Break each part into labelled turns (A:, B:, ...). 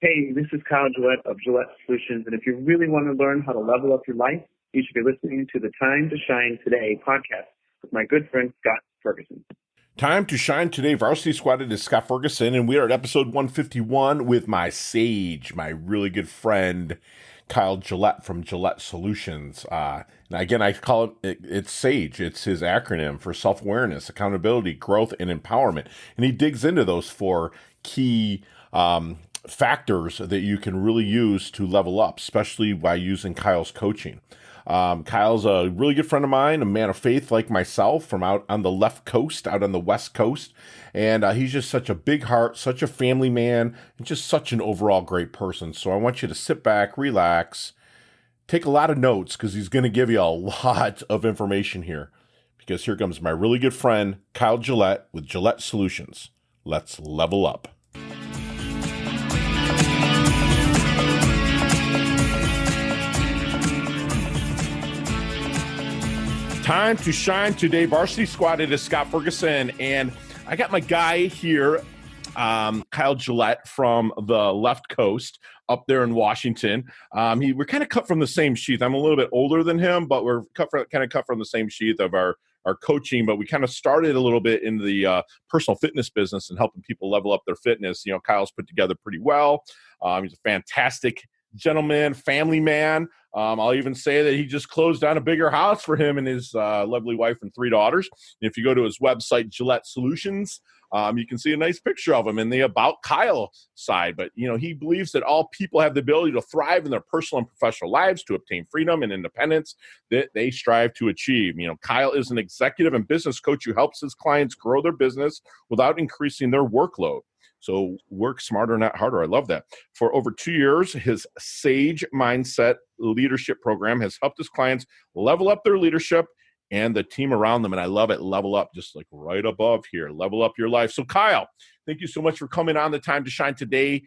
A: Hey, this is Kyle Gillette of Gillette Solutions, and if you really want to learn how to level up your life, you should be listening to the Time to Shine Today podcast with my good friend Scott Ferguson.
B: Time to Shine Today Varsity Squad. It is Scott Ferguson, and we are at episode 151 with my S.A.G.E, my really good friend Kyle Gillette from Gillette Solutions. And again, I call it's S.A.G.E. It's his acronym for self-awareness, accountability, growth, and empowerment. And he digs into those four key factors that you can really use to level up, especially by using Kyle's coaching. Kyle's a really good friend of mine, a man of faith like myself from out on the left coast, out on the west coast. And he's just such a big heart, such a family man, and just such an overall great person. So I want you to sit back, relax, take a lot of notes because he's going to give you a lot of information here. Because here comes my really good friend, Kyle Gillette with Gillette Solutions. Let's level up. Time to Shine Today Varsity Squad. It is Scott Ferguson, and I got my guy here, Kyle Gillette from the left coast up there in Washington. We're kind of cut from the same sheath. I'm a little bit older than him, but we're cut from the same sheath of our coaching, but we kind of started a little bit in the personal fitness business and helping people level up their fitness. You know, Kyle's put together pretty well. He's a fantastic gentleman, family man. I'll even say that he just closed down a bigger house for him and his lovely wife and 3 daughters. And if you go to his website, Gillette Solutions, you can see a nice picture of him in the About Kyle side. But, you know, he believes that all people have the ability to thrive in their personal and professional lives, to obtain freedom and independence that they strive to achieve. You know, Kyle is an executive and business coach who helps his clients grow their business without increasing their workload. So work smarter, not harder. I love that. For over 2 years, his S.A.G.E Mindset Leadership Program has helped his clients level up their leadership and the team around them. And I love it. Level up, just like right above here. Level up your life. So Kyle, thank you so much for coming on the Time to Shine Today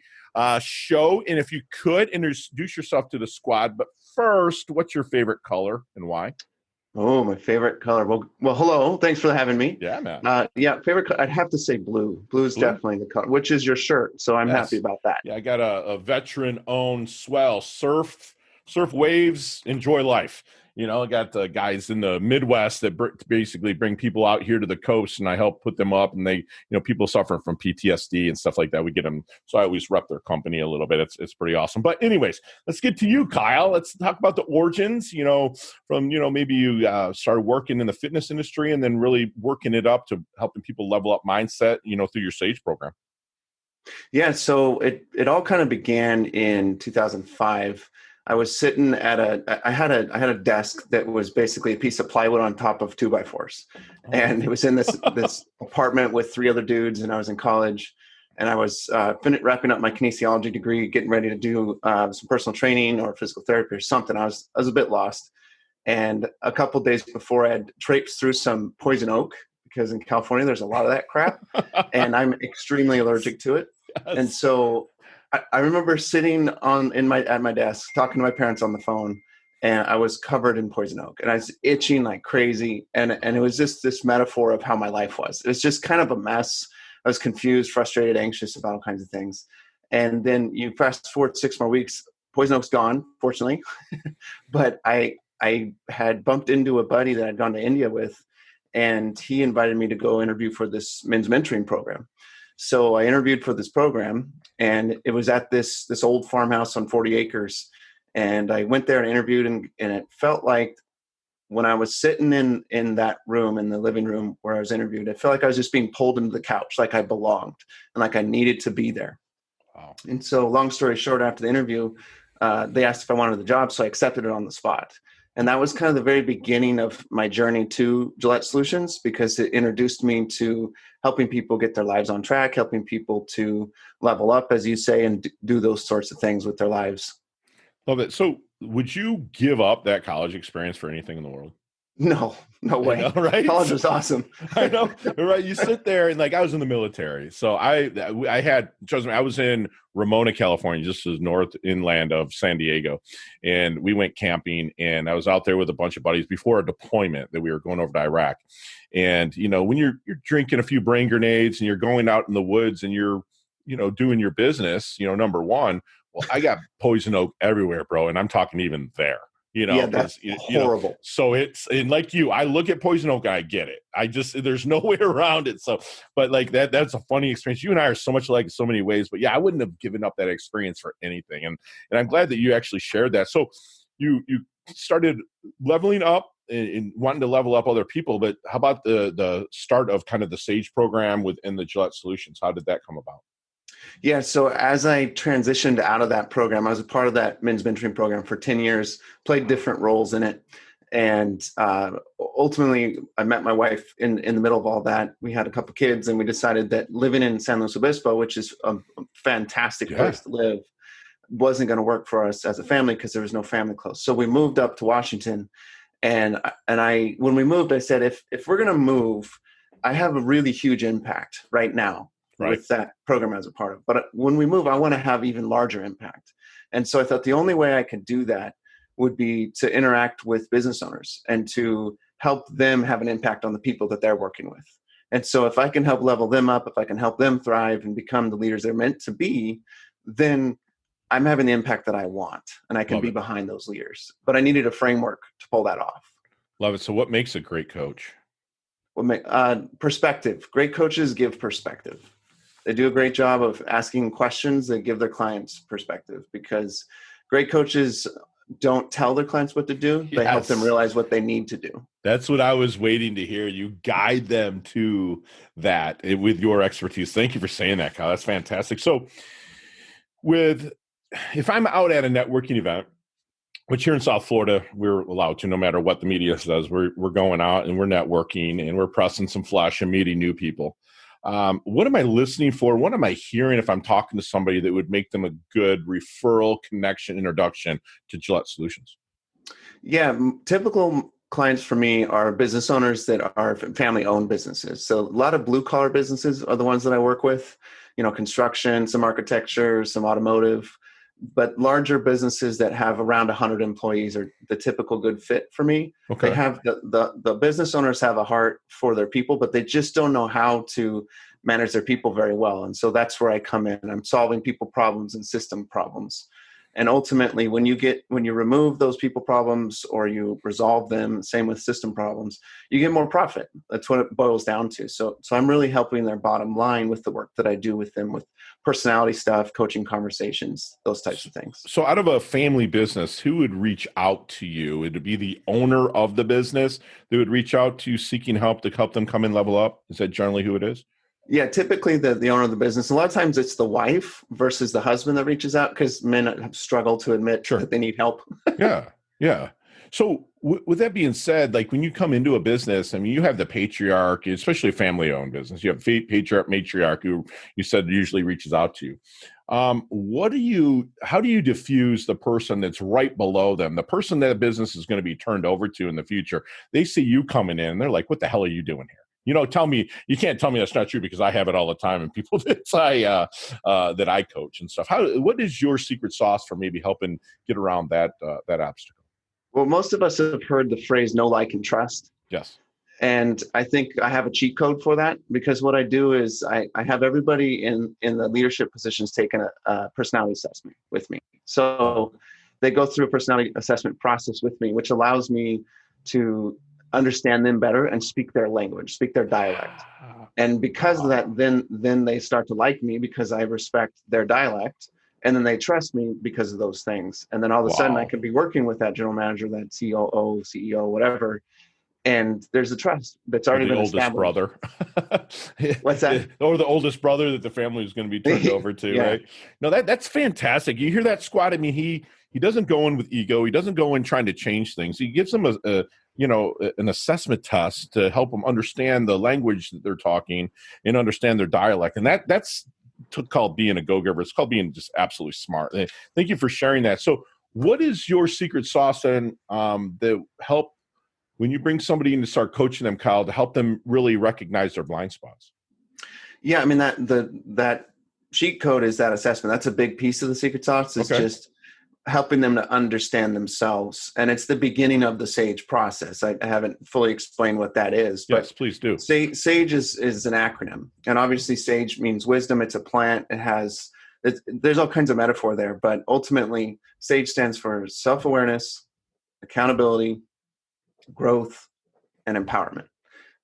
B: show. And if you could introduce yourself to the squad. But first, what's your favorite color and why?
C: Oh, my favorite color. Well, hello. Thanks for having me.
B: Yeah, man.
C: Favorite color. I'd have to say blue. Blue is definitely the color, which is your shirt. So I'm happy about that.
B: Yeah, I got a veteran-owned swell. Surf waves, enjoy life. You know, I got the guys in the Midwest that basically bring people out here to the coast, and I help put them up. And they, you know, people suffering from PTSD and stuff like that. We get them. So I always rep their company a little bit. It's pretty awesome. But anyways, let's get to you, Kyle. Let's talk about the origins, you know, from, you know, maybe you started working in the fitness industry and then really working it up to helping people level up mindset, you know, through your S.A.G.E program.
C: Yeah. So it all kind of began in 2005. I was sitting I had a desk that was basically a piece of plywood on top of 2x4s. And it was in this apartment with 3 other dudes, and I was in college, and I was wrapping up my kinesiology degree, getting ready to do some personal training or physical therapy or something. I was a bit lost. And a couple of days before, I had traipsed through some poison oak, because in California, there's a lot of that crap, and I'm extremely allergic to it. Yes. And so I remember sitting at my desk talking to my parents on the phone, and I was covered in poison oak, and I was itching like crazy. And it was just this metaphor of how my life was. It was just kind of a mess. I was confused, frustrated, anxious about all kinds of things. And then you fast forward 6 more weeks, poison oak's gone, fortunately. But I had bumped into a buddy that I'd gone to India with, and he invited me to go interview for this men's mentoring program. So I interviewed for this program, and it was at this old farmhouse on 40 acres. And I went there and interviewed, and it felt like when I was sitting in that room, in the living room where I was interviewed, it felt like I was just being pulled into the couch, like I belonged and like I needed to be there. Wow. And so long story short, after the interview, they asked if I wanted the job. So I accepted it on the spot. And that was kind of the very beginning of my journey to Gillette Solutions, because it introduced me to helping people get their lives on track, helping people to level up, as you say, and do those sorts of things with their lives.
B: Love it. So would you give up that college experience for anything in the world?
C: No way.
B: I know, right?
C: College was awesome.
B: I know, right? You sit there and like I was in the military, so I had, trust me, I was in Ramona, California, just as north inland of San Diego, and we went camping, and I was out there with a bunch of buddies before a deployment that we were going over to Iraq. And you know, when you're drinking a few brain grenades and you're going out in the woods and you're doing your business, number one, well, I got poison oak everywhere, bro. And I'm talking even there,
C: Yeah, that's horrible.
B: So and like you, I look at poison oak and I get it. There's no way around it. So, but like that's a funny experience. You and I are so much alike in so many ways, but yeah, I wouldn't have given up that experience for anything. And I'm glad that you actually shared that. So you started leveling up and wanting to level up other people, but how about the start of kind of the S.A.G.E program within the Gillette Solutions? How did that come about?
C: Yeah, so as I transitioned out of that program, I was a part of that men's mentoring program for 10 years, played different roles in it. And ultimately, I met my wife in the middle of all that. We had a couple kids, and we decided that living in San Luis Obispo, which is a fantastic place to live, wasn't going to work for us as a family because there was no family close. So we moved up to Washington. And when we moved, I said, if we're going to move, I have a really huge impact right now with that program as a part of. But when we move, I want to have even larger impact. And so I thought the only way I could do that would be to interact with business owners and to help them have an impact on the people that they're working with. And so if I can help level them up, if I can help them thrive and become the leaders they're meant to be, then I'm having the impact that I want, and I can be behind those leaders. But I needed a framework to pull that off.
B: Love it. So what makes a great coach?
C: Perspective. Great coaches give perspective. They do a great job of asking questions that give their clients perspective, because great coaches don't tell their clients what to do. They help them realize what they need to do.
B: That's what I was waiting to hear. You guide them to that with your expertise. Thank you for saying that, Kyle. That's fantastic. So if I'm out at a networking event, which here in South Florida, we're allowed to, no matter what the media says, we're going out and we're networking and we're pressing some flesh and meeting new people. What am I listening for? What am I hearing if I'm talking to somebody that would make them a good referral, connection, introduction to Gillette Solutions?
C: Yeah, typical clients for me are business owners that are family-owned businesses. So a lot of blue-collar businesses are the ones that I work with, construction, some architecture, some automotive. But larger businesses that have around 100 employees are the typical good fit for me. Okay. They have the business owners have a heart for their people, but they just don't know how to manage their people very well. And so that's where I come in. I'm solving people problems and system problems. And ultimately, when you remove those people problems or you resolve them, same with system problems, you get more profit. That's what it boils down to. So I'm really helping their bottom line with the work that I do with them, with personality stuff, coaching conversations, those types of things.
B: So out of a family business, who would reach out to you? It would be the owner of the business that would reach out to you seeking help to help them come and level up? Is that generally who it is?
C: Yeah, typically the owner of the business. A lot of times it's the wife versus the husband that reaches out, because men struggle to admit that they need help.
B: Yeah. So with that being said, like when you come into a business, I mean, you have the patriarch, especially a family-owned business. You have patriarch, matriarch, who you said usually reaches out to you. How do you diffuse the person that's right below them, the person that a business is going to be turned over to in the future? They see you coming in and they're like, what the hell are you doing here? Tell me, you can't tell me that's not true, because I have it all the time, and people that I coach and stuff. What is your secret sauce for maybe helping get around that obstacle?
C: Well, most of us have heard the phrase "know, like, and trust."
B: Yes.
C: And I think I have a cheat code for that, because what I do is I have everybody in the leadership positions take a personality assessment with me. So they go through a personality assessment process with me, which allows me to understand them better and speak their language, speak their dialect. And because of that, then they start to like me because I respect their dialect. And then they trust me because of those things. And then all of a sudden I could be working with that general manager, that COO, CEO, whatever. And there's a trust that's already been established.
B: Oldest brother.
C: What's that?
B: Or the oldest brother that the family is going to be turned over to, right? No, that's fantastic. You hear that, Squad? I mean, he doesn't go in with ego. He doesn't go in trying to change things. He gives them an assessment test to help them understand the language that they're talking and understand their dialect. And that's called being a go-giver. It's called being just absolutely smart. Thank you for sharing that. So what is your secret sauce and that help when you bring somebody in to start coaching them, Kyle, to help them really recognize their blind spots?
C: Yeah, I mean, that cheat code is that assessment. That's a big piece of the secret sauce. It's just helping them to understand themselves. And it's the beginning of the SAGE process. I haven't fully explained what that is, but
B: yes, please do.
C: SAGE is an acronym. And obviously SAGE means wisdom. It's a plant. There's all kinds of metaphor there, but ultimately SAGE stands for self-awareness, accountability, growth, and empowerment.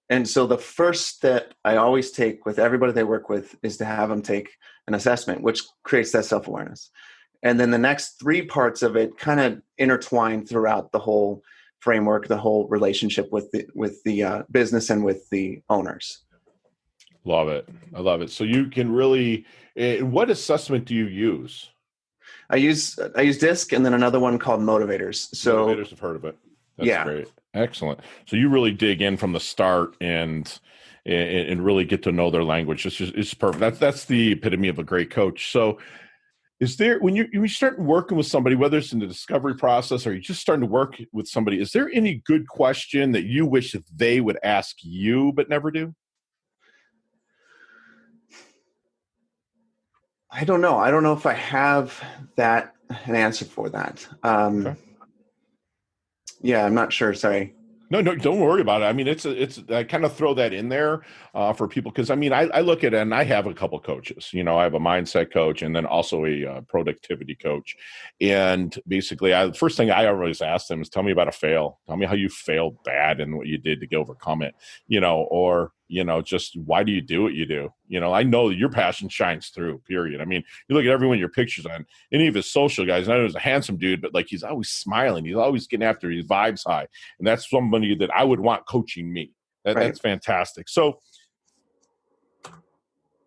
C: And so the first step I always take with everybody they work with is to have them take an assessment, which creates that self-awareness. And then the next 3 parts of it kind of intertwine throughout the whole framework, the whole relationship with the business and with the owners.
B: Love it. I love it. So you can really, what assessment do you use?
C: I use DISC and then another one called Motivators. So
B: Motivators, have heard of it. That's great. Excellent. So you really dig in from the start and really get to know their language. It's perfect. That's the epitome of a great coach. So is there, when you start working with somebody, whether it's in the discovery process or you're just starting to work with somebody, is there any good question that you wish that they would ask you but never do?
C: I don't know. I don't know if I have an answer for that.
B: Okay.
C: Yeah, I'm not sure. Sorry.
B: No, don't worry about it. I mean, it's I kind of throw that in there for people because I mean, I look at it and I have a couple coaches. You know, I have a mindset coach and then also a productivity coach. And basically, the first thing I always ask them is, "Tell me about a fail. Tell me how you failed bad and what you did to overcome it." You know, or just why do you do what you do? You know, I know that your passion shines through, period. I mean, you look at everyone your pictures on any of his social guys. I know he's a handsome dude, but like he's always smiling. He's always getting after his vibes high. And that's somebody that I would want coaching me. That's fantastic. So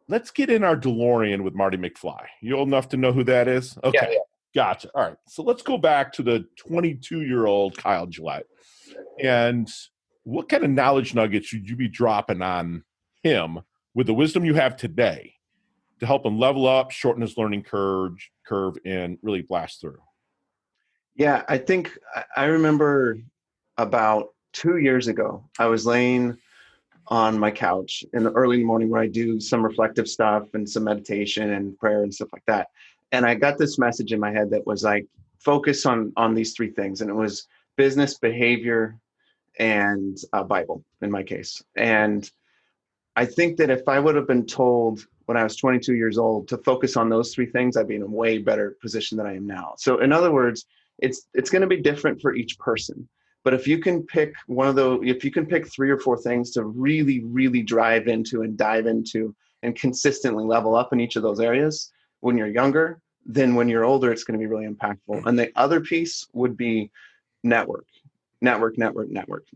B: let's get in our DeLorean with Marty McFly. You old enough to know who that is? Okay. Yeah. Gotcha. All right. So let's go back to the 22-year-old Kyle Gillette. And what kind of knowledge nuggets should you be dropping on him with the wisdom you have today to help him level up, shorten his learning curve, and really blast through?
C: Yeah, I think I remember about 2 years ago, I was laying on my couch in the early morning where I do some reflective stuff and some meditation and prayer and stuff like that. And I got this message in my head that was like, focus on these 3 things. And it was business, behavior, and Bible in my case. And I think that if I would have been told when I was 22 years old to focus on those 3 things, I'd be in a way better position than I am now. So in other words, it's going to be different for each person. But if you can pick if you can pick 3 or 4 things to really, really drive into and dive into and consistently level up in each of those areas when you're younger, then when you're older, it's going to be really impactful. And the other piece would be network.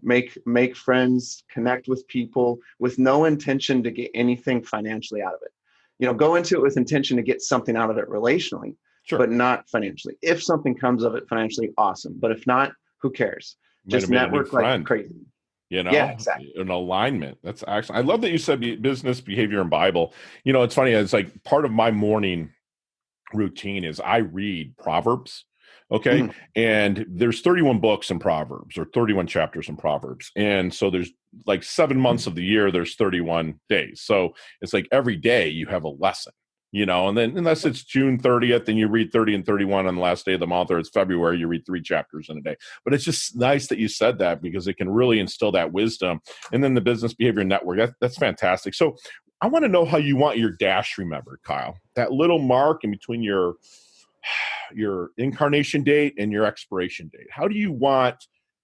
C: Make friends, connect with people with no intention to get anything financially out of it. Go into it with intention to get something out of it relationally, but not financially. If something comes of it financially, awesome. But if not, who cares? Just network like crazy.
B: Yeah, exactly. An alignment. That's actually, I love that you said business, behavior, and Bible. It's funny. It's like part of my morning routine is I read Proverbs. Okay. Mm-hmm. And there's 31 books in Proverbs or 31 chapters in Proverbs. And so there's like 7 months of the year, there's 31 days. So it's like every day you have a lesson, and then unless it's June 30th, then you read 30 and 31 on the last day of the month, or it's February, you read 3 chapters in a day. But it's just nice that you said that because it can really instill that wisdom. And then the business behavior network, that's fantastic. So I want to know how you want your dash remembered, Kyle. That little mark in between your incarnation date and your expiration date. How do you want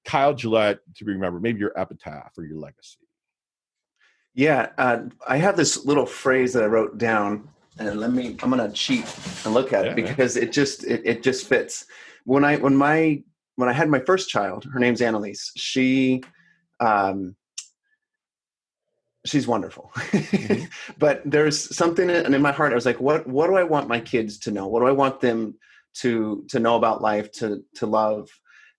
B: Kyle Gillette to be remembered? Maybe your epitaph or your legacy.
C: Yeah, I have this little phrase that I wrote down, and I'm going to cheat and look at it because it just fits. When I had my first child, her name's Annalise. She's wonderful. Mm-hmm. But there's something in my heart. I was like, what do I want my kids to know? What do I want them to know about life, to love?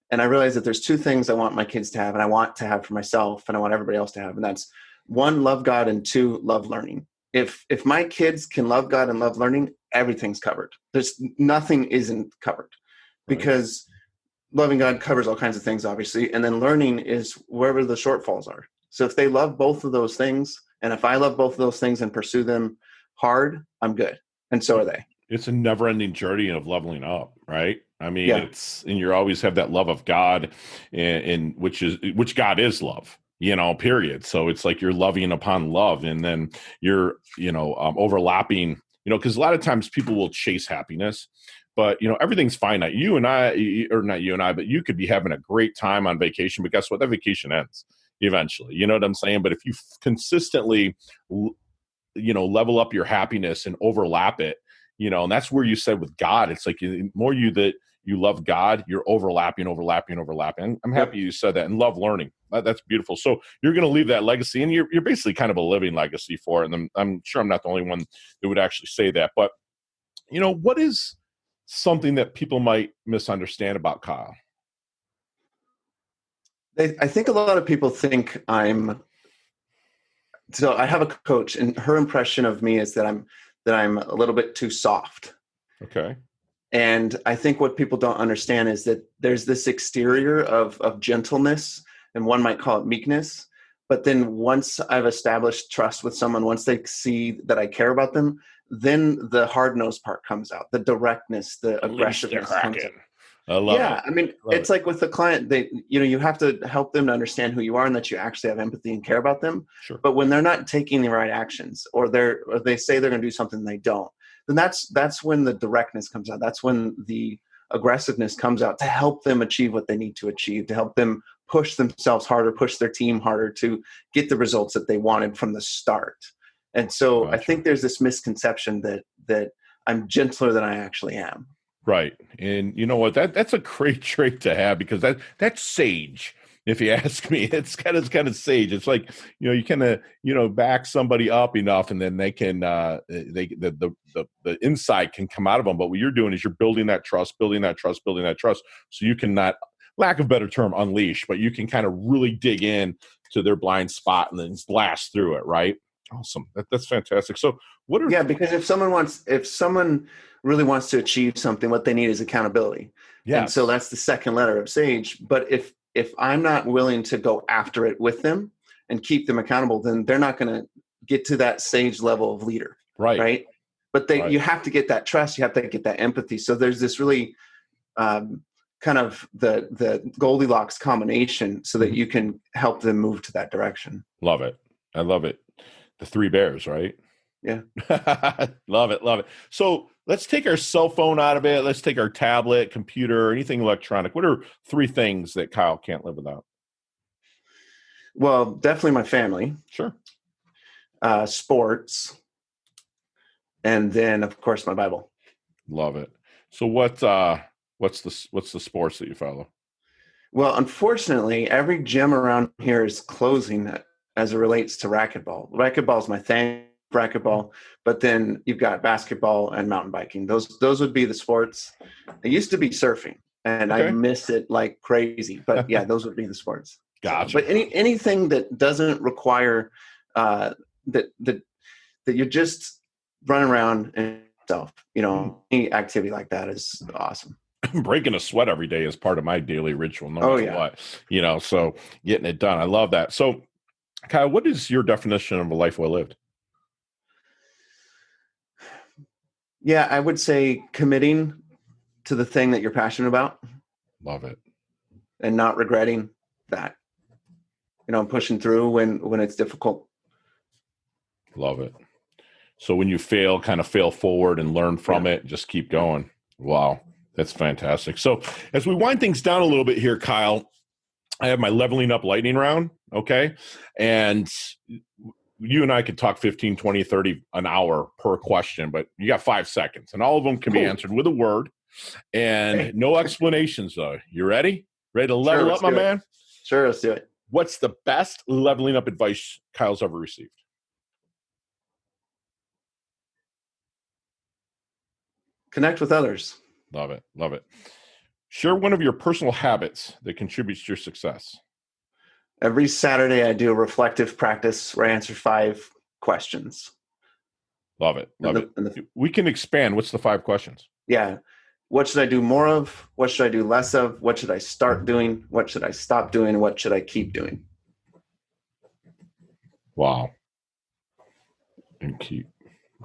C: And I realized that there's 2 things I want my kids to have, and I want to have for myself, and I want everybody else to have. And that's 1, love God, and 2, love learning. If my kids can love God and love learning, everything's covered. There's nothing isn't covered, because loving God covers all kinds of things, obviously. And then learning is wherever the shortfalls are. So if they love both of those things, and if I love both of those things and pursue them hard, I'm good. And so are they.
B: It's a never-ending journey of leveling up, right? I mean,
C: Yeah.
B: and you always have that love of God, and which God is love, period. So it's like you're loving upon love, and then you're, overlapping, because a lot of times people will chase happiness, but everything's finite. You and I, or not you and I, but you could be having a great time on vacation, but guess what? That vacation ends eventually. You know what I'm saying? But if you consistently, level up your happiness and overlap it, and that's where you said with God, it's like the more that you love God, you're overlapping. I'm happy you said that, and love learning. That's beautiful. So you're going to leave that legacy, and you're basically kind of a living legacy for it. And I'm sure I'm not the only one that would actually say that. But, what is something that people might misunderstand about Kyle?
C: I think a lot of people think so I have a coach, and her impression of me is that I'm a little bit too soft.
B: Okay.
C: And I think what people don't understand is that there's this exterior of gentleness, and one might call it meekness. But then once I've established trust with someone, once they see that I care about them, then the hard-nosed part comes out, the directness, the aggressiveness comes out.
B: I love it.
C: I mean, it's like with the client, you have to help them to understand who you are and that you actually have empathy and care about them.
B: Sure.
C: But when they're not taking the right actions, or they say they're going to do something they don't, then that's when the directness comes out. That's when the aggressiveness comes out to help them achieve what they need to achieve, to help them push themselves harder, push their team harder to get the results that they wanted from the start. And so
B: Gotcha.
C: I think there's this misconception that I'm gentler than I actually am.
B: Right. And you know what? That's a great trait to have, because that's sage. If you ask me, it's kind of sage. It's like, you kind of, back somebody up enough, and then they can, the insight can come out of them. But what you're doing is you're building that trust. So you can, not, lack of a better term, unleash, but you can kind of really dig in to their blind spot and then blast through it. Right. Awesome. That's fantastic. So
C: because if someone really wants to achieve something, what they need is accountability.
B: Yeah.
C: And so that's the second letter of SAGE. But if I'm not willing to go after it with them and keep them accountable, then they're not going to get to that SAGE level of leader. Right. But you have to get that trust. You have to get that empathy. So there's this really kind of the Goldilocks combination so that you can help them move to that direction.
B: Love it. I love it. The three bears, right?
C: Yeah.
B: Love it. So let's take our cell phone out of it. Let's take our tablet, computer, anything electronic. What are three things that Kyle can't live without?
C: Well, definitely my family.
B: Sure.
C: Sports. And then, of course, my Bible.
B: Love it. So what's the sports that you follow?
C: Well, unfortunately, every gym around here is closing as it relates to racquetball. Racquetball is my thing, racquetball, but then you've got basketball and mountain biking. Those would be the sports. It used to be surfing, and I miss it like crazy. But yeah, those would be the sports.
B: Gotcha.
C: But anything that doesn't require that you're just running around and stuff, any activity like that is awesome.
B: Breaking a sweat every day is part of my daily ritual, no matter what. So getting it done. I love that. So Kyle, what is your definition of a life well lived?
C: Yeah, I would say committing to the thing that you're passionate about.
B: Love it.
C: And not regretting that. Pushing through when it's difficult.
B: Love it. So when you fail, kind of fail forward and learn from it. Just keep going. Wow, that's fantastic. So as we wind things down a little bit here, Kyle, I have my leveling up lightning round. Okay. And you and I could talk 15, 20, 30 an hour per question, but you got 5 seconds, and all of them can be answered with a word, and no explanations though. You ready? Ready to level up, my man?
C: Sure. Let's do it.
B: What's the best leveling up advice Kyle's ever received?
C: Connect with others.
B: Love it. Love it. Share one of your personal habits that contributes to your success.
C: Every Saturday, I do a reflective practice where I answer 5 questions.
B: Love it. Love it. We can expand. What's the 5 questions?
C: Yeah. What should I do more of? What should I do less of? What should I start doing? What should I stop doing? What should I keep doing?
B: Wow. And keep.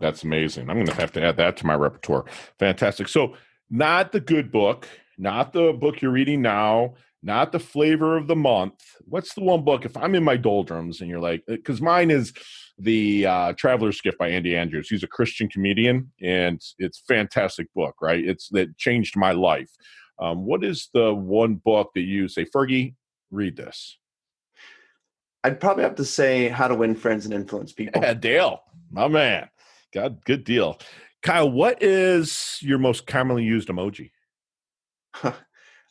B: That's amazing. I'm going to have to add that to my repertoire. Fantastic. So not the good book, not the book you're reading now, not the flavor of the month. What's the one book, if I'm in my doldrums and you're like, because mine is the Traveler's Gift by Andy Andrews. He's a Christian comedian, and it's a fantastic book, right? That changed my life. What is the one book that you say, Fergie, read this?
C: I'd probably have to say How to Win Friends and Influence People.
B: Yeah, Dale, my man. God, good deal. Kyle, what is your most commonly used emoji?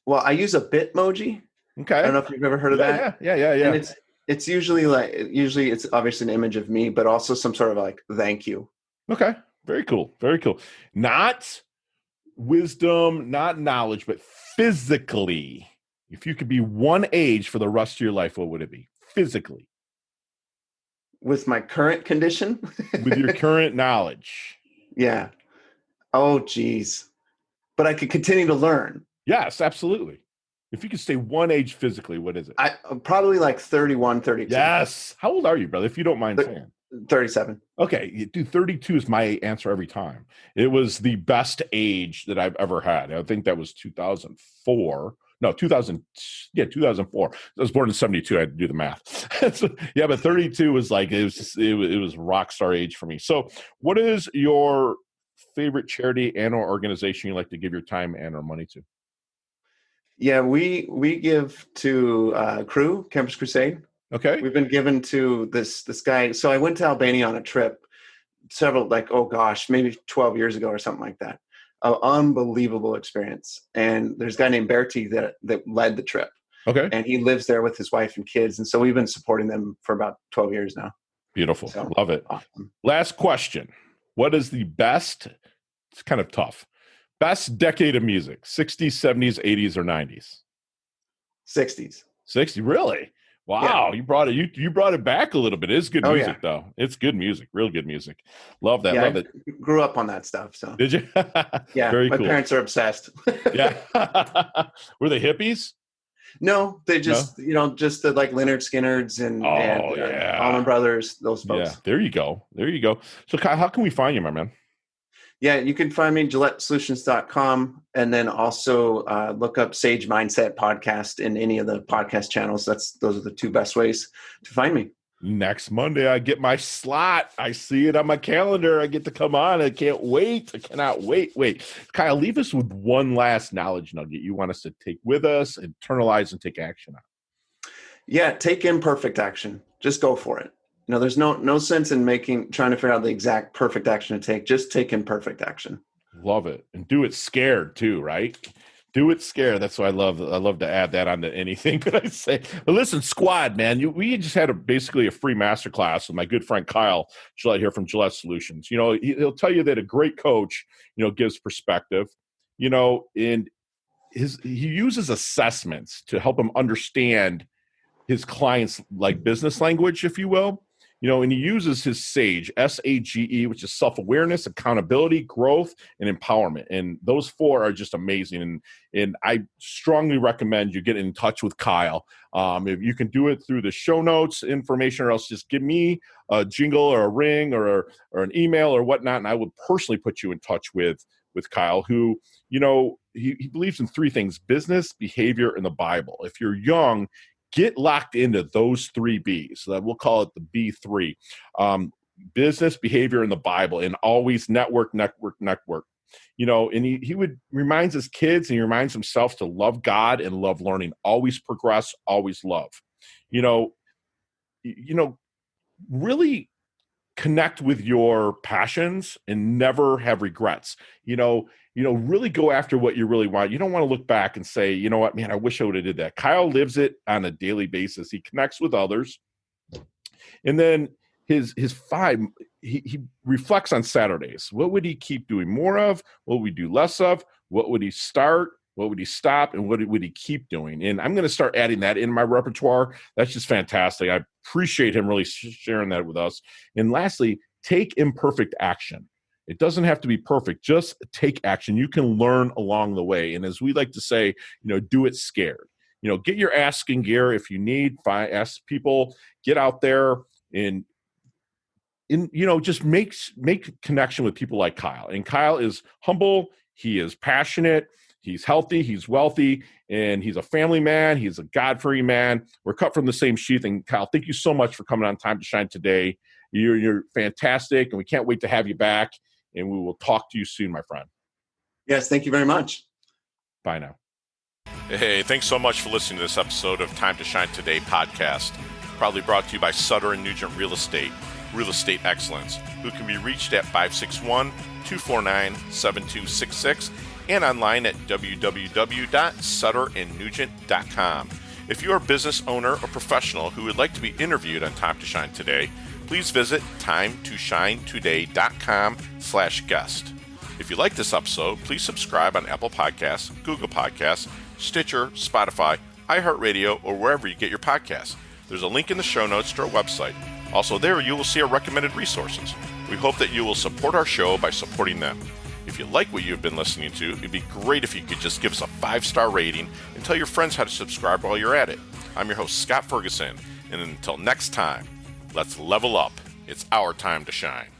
C: Well, I use a Bitmoji.
B: Okay.
C: I don't know if you've ever heard of that.
B: Yeah.
C: And it's usually it's obviously an image of me, but also some sort of like thank you.
B: Okay. Very cool. Very cool. Not wisdom, not knowledge, but physically. If you could be one age for the rest of your life, what would it be? Physically.
C: With my current condition?
B: With your current knowledge.
C: Yeah. Oh, geez. But I could continue to learn.
B: Yes, absolutely. If you could stay one age physically, what is it?
C: Probably like 31, 32.
B: Yes. How old are you, brother, if you don't mind saying?
C: 37.
B: Okay. Dude, 32 is my answer every time. It was the best age that I've ever had. I think that was 2004. No, 2004. I was born in 72. I had to do the math. So, yeah, but 32 was like, it was rock star age for me. So what is your favorite charity and or organization you like to give your time and or money to?
C: Yeah, we give to Crew, Campus Crusade.
B: Okay.
C: We've been given to this guy. So I went to Albania on a trip maybe 12 years ago or something like that. An unbelievable experience. And there's a guy named Bertie that led the trip.
B: Okay.
C: And he lives there with his wife and kids. And so we've been supporting them for about 12 years now.
B: Beautiful.
C: So,
B: love it.
C: Awesome.
B: Last question. What is the best, it's kind of tough, best decade of music? 60s, 70s, 80s, or 90s?
C: 60s.
B: 60, really? Wow, yeah. You brought it back a little bit. It's good music, though. It's good music, real good music. Love that. Love it.
C: Grew up on that stuff. So
B: did you?
C: Yeah,
B: very
C: my
B: cool.
C: parents are obsessed.
B: Yeah, were they hippies?
C: No, they just just the like Leonard Skinnards and Allman Brothers. Those folks.
B: Yeah, there you go. So Kyle, how can we find you, my man?
C: Yeah, you can find me GilletteSolutions.com, and then also look up Sage Mindset Podcast in any of the podcast channels. Those are the two best ways to find me.
B: Next Monday, I get my slot. I see it on my calendar. I get to come on. I can't wait. I cannot wait. Kyle, leave us with one last knowledge nugget you want us to take with us, internalize, and take action on.
C: Yeah, take imperfect action. Just go for it. There's no sense in trying to figure out the exact perfect action to take. Just take imperfect action. Love it.
B: And do it scared too, right? Do it scared. That's what I love. I love to add that onto anything that I say. But listen, squad, man, we just had basically a free masterclass with my good friend Kyle Gillette here from Gillette Solutions. He'll tell you that a great coach, gives perspective, and he uses assessments to help him understand his clients' like business language, if you will. And he uses his S.A.G.E, S-A.G.E, which is self-awareness, accountability, growth, and empowerment. And those four are just amazing. And I strongly recommend you get in touch with Kyle. If you can do it through the show notes information, or else just give me a jingle or a ring or an email or whatnot, and I would personally put you in touch with Kyle, who, he believes in three things: business, behavior, and the Bible. If you're young, get locked into those three B's. We'll call it the B3. Business, behavior, and the Bible. And always network. And he reminds his kids, and he reminds himself to love God and love learning. Always progress, always love. Really connect with your passions and never have regrets. Really go after what you really want. You don't want to look back and say, you know what, man, I wish I would have did that. Kyle lives it on a daily basis. He connects with others. And then his five, he reflects on Saturdays. What would he keep doing more of? What would we do less of? What would he start? What would he stop? And what would he keep doing? And I'm going to start adding that in my repertoire. That's just fantastic. I appreciate him really sharing that with us. And lastly, take imperfect action. It doesn't have to be perfect. Just take action. You can learn along the way. And as we like to say, do it scared. Get your ass in gear if you need. Ask people, get out there and just make connection with people like Kyle. And Kyle is humble. He is passionate. He's healthy, he's wealthy, and he's a family man. He's a God-fearing man. We're cut from the same sheath. And Kyle, thank you so much for coming on Time to Shine today. You're fantastic, and we can't wait to have you back. And we will talk to you soon, my friend.
C: Yes, thank you very much.
B: Bye now. Hey, thanks so much for listening to this episode of Time to Shine Today podcast. Proudly brought to you by Sutter & Nugent Real Estate Excellence, who can be reached at 561-249-7266 and online at www.sutterandnugent.com. If you are a business owner or professional who would like to be interviewed on Time to Shine Today, please visit timetoshinetoday.com/guest. If you like this episode, please subscribe on Apple Podcasts, Google Podcasts, Stitcher, Spotify, iHeartRadio, or wherever you get your podcasts. There's a link in the show notes to our website. Also there, you will see our recommended resources. We hope that you will support our show by supporting them. If you like what you've been listening to, it'd be great if you could just give us a 5-star rating and tell your friends how to subscribe while you're at it. I'm your host, Scott Ferguson, and until next time, let's level up. It's our time to shine.